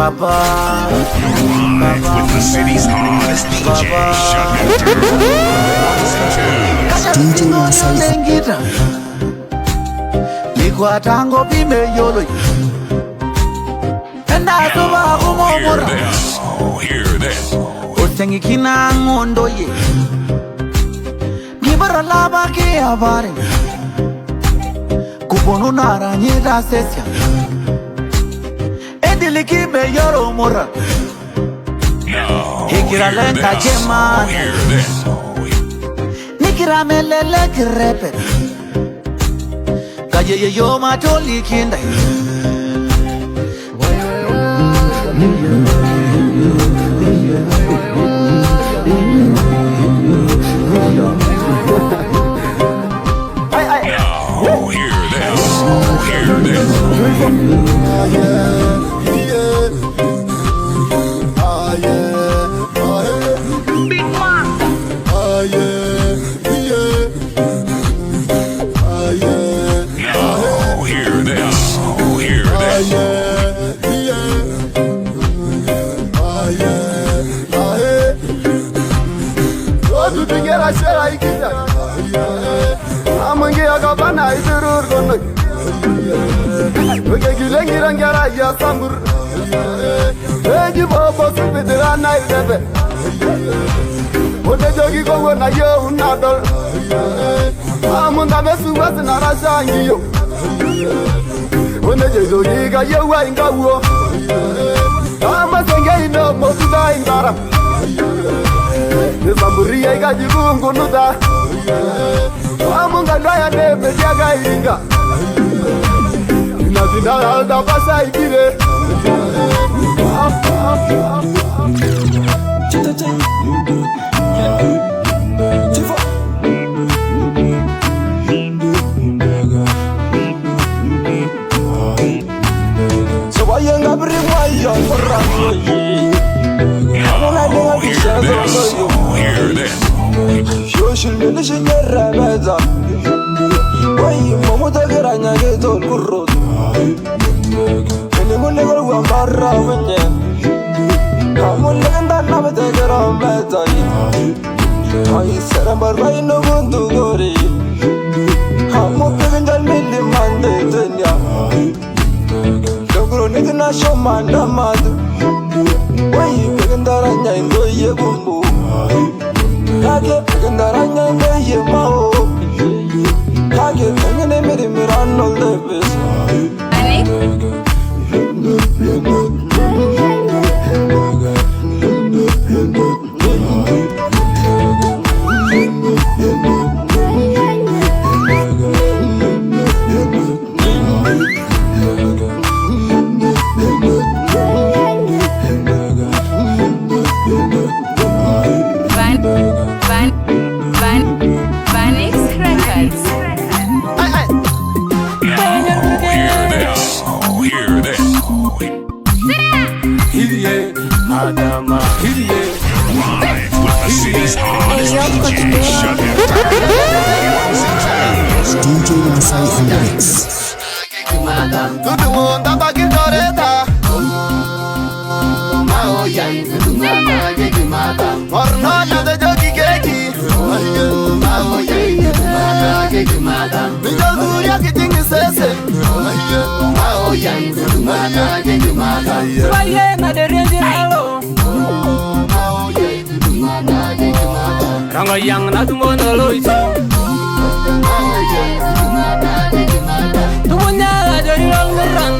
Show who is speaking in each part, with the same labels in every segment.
Speaker 1: Papa.
Speaker 2: Live with the city's hottest DJ. Shut it down.
Speaker 1: Deejay Maasai. Tango bime yolo. And I
Speaker 2: Hear this.
Speaker 1: Otengi kina ngondo ye. Nibara laba ke avare. Kupono nara nyeda sesya. Edili ki me yoro mora. Hikira lenta jema. Nikira me lele kirepe. Kaje yo matoli kinda. Samburu and Maasai. What the jogi go when I yo nadal. I'm on the best who wasn't a rasangi. When the jogi got your way and go. I'm a singer, no more to die in Bara. The Samburu, I got you go to that. I'm on the lion name, the Jaga. Final da Maasai kire. So why you not bring my young for
Speaker 2: Hear this.
Speaker 1: Social media rameza. Why you momo tageranya geto kurro. Kini munego wa barra wenye. Kamu legenda na betegera meta. Ai sera barra ino gundu gori. Kamu kegenjal mili mande tenya. Dogro nigna shomanda madu. Why kegendaranya indo ye bumbu. Kage kegendaranya indo ye mao. Kage kengene meri mirano lebes.
Speaker 3: Deejay Maasai in the mix.
Speaker 4: Rango yang na tumono loisi. Tumunya jadi longeran.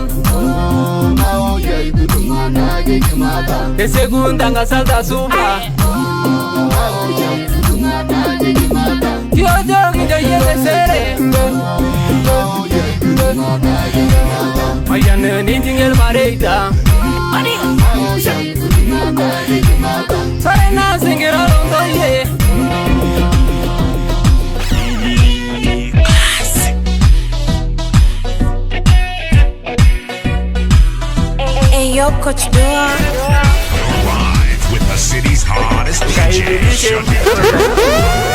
Speaker 4: De segunda nga salta suba. Yo jogi de yele sere. Mayane ninjingel mareita. Ani. Sarena singira londo ye.
Speaker 5: Yo, Coach Dua.
Speaker 2: Live with the city's hottest DJ. Shut it down.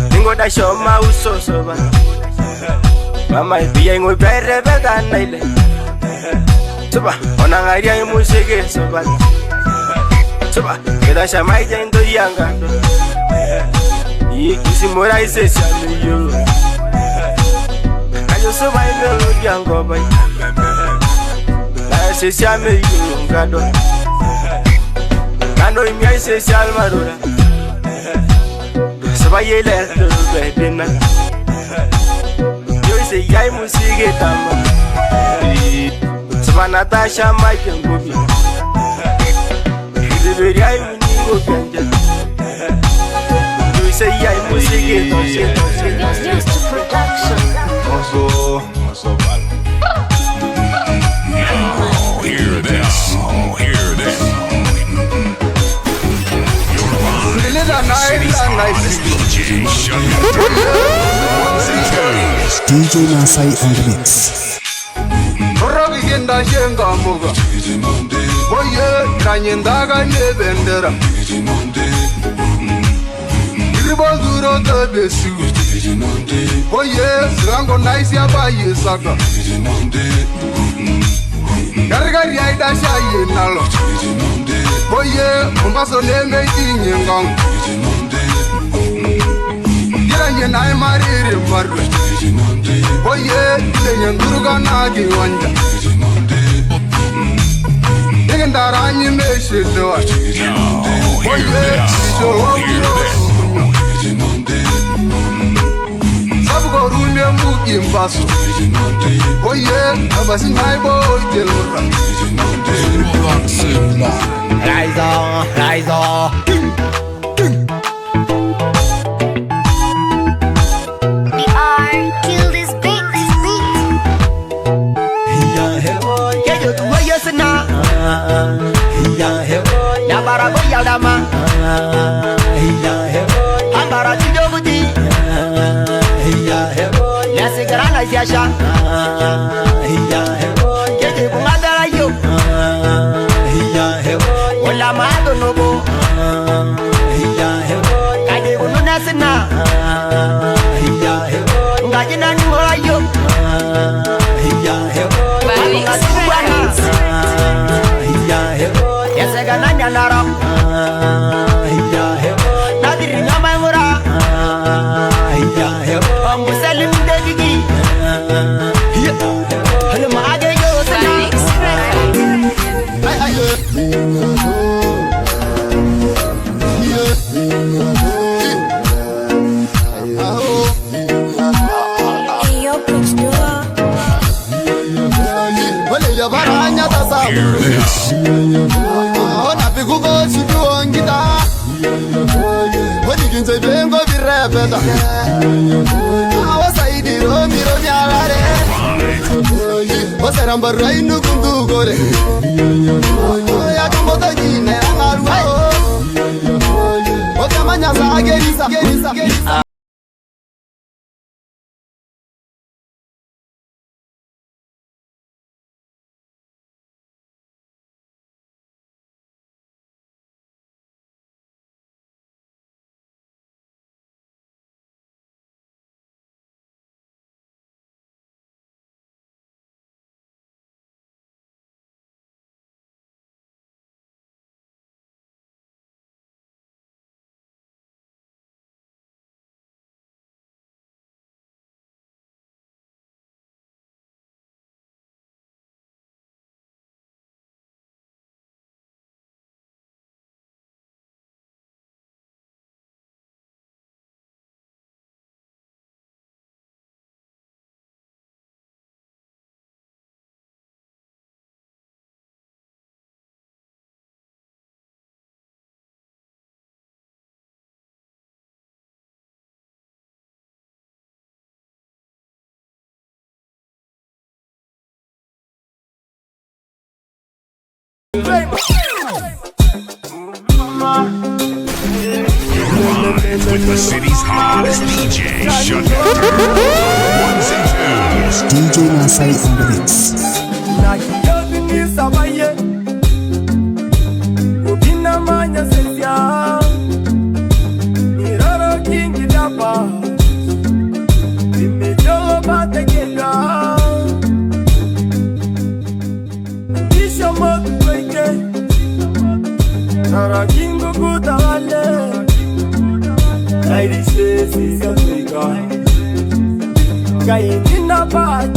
Speaker 4: Ningo da show ma uso soba. Mama biya ngo bere bega naile. Tuba, onangaria imusege soba. Tuba, keda shamai jendo yanga. Isi mora ise shami yo. Ayo soba indo yango bai. La ise shami yo ngado. Kando imi ise shalmarura. Soba yele do bedena. Yo ise yai musige tamba. Soba Natasha Mike ngobi. Deveria imunigo ganja. You say I must get
Speaker 5: Just to production.
Speaker 2: Oh, hear this. Oh, hear this. You're live. City's hottest DJ. Shut up.
Speaker 3: DJ Maasai on the mix.
Speaker 1: Rogigenda shenga muga. Oye, kanyenda nebendera. Iriboduro de besu. Oye, rango nice ya baye saka. Gargari aida shaye nalo. Oye, umbaso neme tinyengang. Kiranye na marire marwe. Oye, tenyenduruga nagi wanja. Daranyi meshidoa. Oye, show Sabugo rumye mugi mbaso. Oye, abasi naibo itelura.
Speaker 4: Rise on, rise on.
Speaker 5: We are kill this beat.
Speaker 4: Yeah, you do what you say now. Yabara go yadama. Ambara tijobuti. Yasigara na siasha. Kete kumadara yo. Wala maado nobo. Kade kununa sena. Ngajina ni mora yo. Yasega nanya naro. Nadiri nyama ngura. Ambusalim dedigi. Halu maage yo sana.
Speaker 5: Ayo, coach Dora.
Speaker 2: Hear this.
Speaker 1: Ona pikugo chiduongita. Wadi kinse bengo virepeta. Awasaidi romiro nyarare. Wasaramba rainu kundugore. Ya kumbota jine angaruo. Okamanya sa gerisa.
Speaker 2: With the city's hottest DJ. Shut up. Ones and twos.
Speaker 3: DJ Maasai on the mix.
Speaker 4: mokweke Nara kingo kutawale Kairi sesi Afrika Kaini na ba